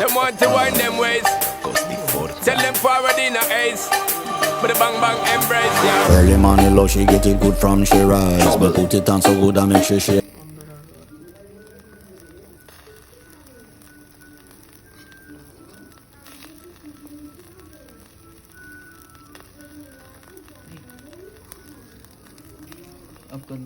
Them want to wind them ways. Tell them forward in a ace. But the bang bang embrace, yeah. Early morning low, she get it good from she rise. But put it on so good and make sure she Up to